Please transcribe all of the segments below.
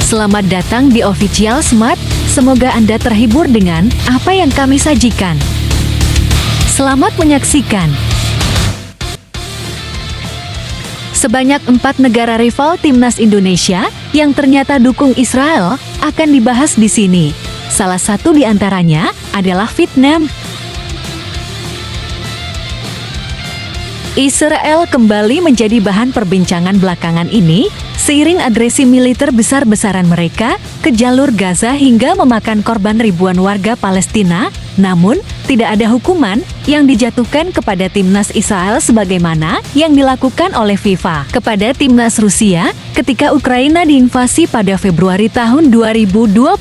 Selamat datang di Official Smart. Semoga Anda terhibur dengan apa yang kami sajikan. Selamat menyaksikan. Sebanyak 4 negara rival timnas Indonesia yang ternyata dukung Israel akan dibahas di sini. Salah satu di antaranya adalah Vietnam. Israel kembali menjadi bahan perbincangan belakangan ini seiring agresi militer besar-besaran mereka ke jalur Gaza hingga memakan korban ribuan warga Palestina. Namun, tidak ada hukuman yang dijatuhkan kepada timnas Israel sebagaimana yang dilakukan oleh FIFA kepada timnas Rusia ketika Ukraina diinvasi pada Februari tahun 2022.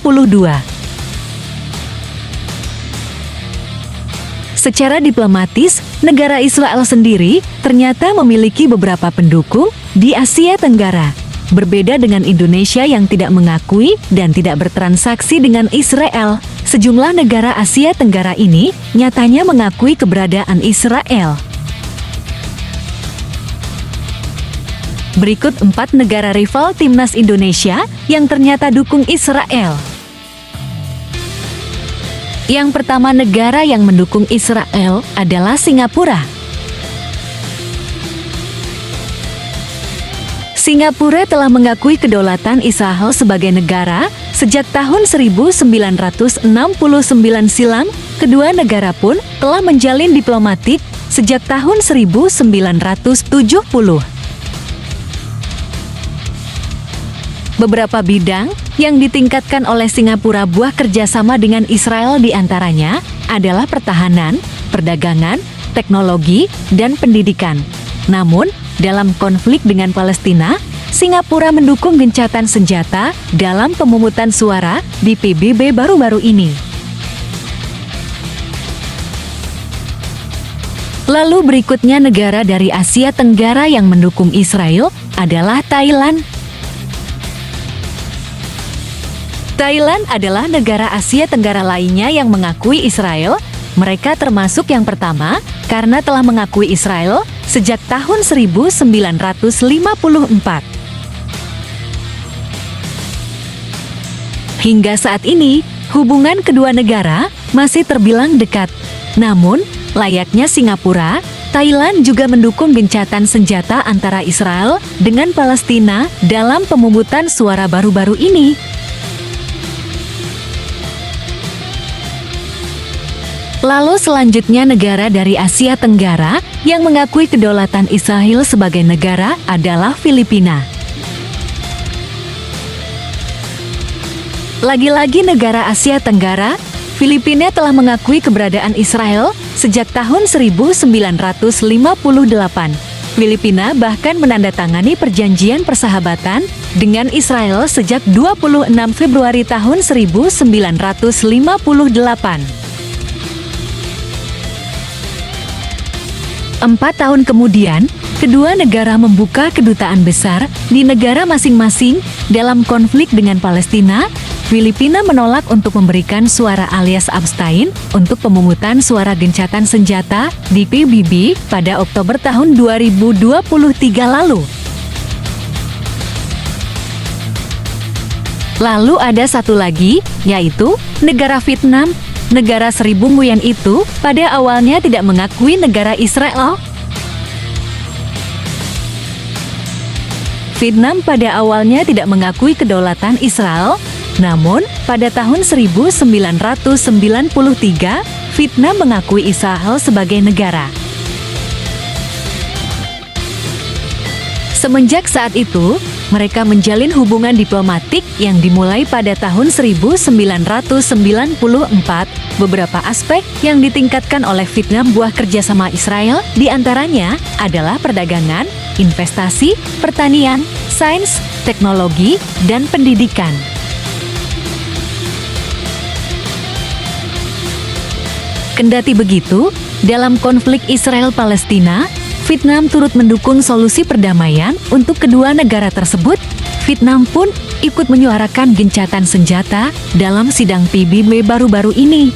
Secara diplomatis, negara Israel sendiri ternyata memiliki beberapa pendukung di Asia Tenggara. Berbeda dengan Indonesia yang tidak mengakui dan tidak bertransaksi dengan Israel, sejumlah negara Asia Tenggara ini nyatanya mengakui keberadaan Israel. Berikut 4 negara rival timnas Indonesia yang ternyata dukung Israel. Yang pertama, negara yang mendukung Israel adalah Singapura. Singapura telah mengakui kedaulatan Israel sebagai negara sejak tahun 1969 silam. Kedua negara pun telah menjalin diplomatik sejak tahun 1970. Beberapa bidang yang ditingkatkan oleh Singapura buah kerjasama dengan Israel diantaranya adalah pertahanan, perdagangan, teknologi, dan pendidikan. Namun, dalam konflik dengan Palestina, Singapura mendukung gencatan senjata dalam pemungutan suara di PBB baru-baru ini. Lalu berikutnya negara dari Asia Tenggara yang mendukung Israel adalah Thailand. Thailand adalah negara Asia Tenggara lainnya yang mengakui Israel. Mereka termasuk yang pertama karena telah mengakui Israel sejak tahun 1954. Hingga saat ini, hubungan kedua negara masih terbilang dekat. Namun, layaknya Singapura, Thailand juga mendukung gencatan senjata antara Israel dengan Palestina dalam pemungutan suara baru-baru ini. Lalu selanjutnya negara dari Asia Tenggara yang mengakui kedaulatan Israel sebagai negara adalah Filipina. Lagi-lagi negara Asia Tenggara, Filipina telah mengakui keberadaan Israel sejak tahun 1958. Filipina bahkan menandatangani perjanjian persahabatan dengan Israel sejak 26 Februari tahun 1958. 4 tahun kemudian, kedua negara membuka kedutaan besar di negara masing-masing dalam konflik dengan Palestina. Filipina menolak untuk memberikan suara alias abstain untuk pemungutan suara gencatan senjata di PBB pada Oktober tahun 2023 lalu. Lalu ada satu lagi, yaitu negara Vietnam. Negara Seribu Nguyen itu pada awalnya tidak mengakui negara Israel. Vietnam pada awalnya tidak mengakui kedaulatan Israel, namun pada tahun 1993, Vietnam mengakui Israel sebagai negara. Semenjak saat itu, mereka menjalin hubungan diplomatik yang dimulai pada tahun 1994. Beberapa aspek yang ditingkatkan oleh Vietnam buah kerjasama Israel diantaranya adalah perdagangan, investasi, pertanian, sains, teknologi, dan pendidikan. Kendati begitu, dalam konflik Israel-Palestina, Vietnam turut mendukung solusi perdamaian untuk kedua negara tersebut. Vietnam pun ikut menyuarakan gencatan senjata dalam sidang PBB baru-baru ini.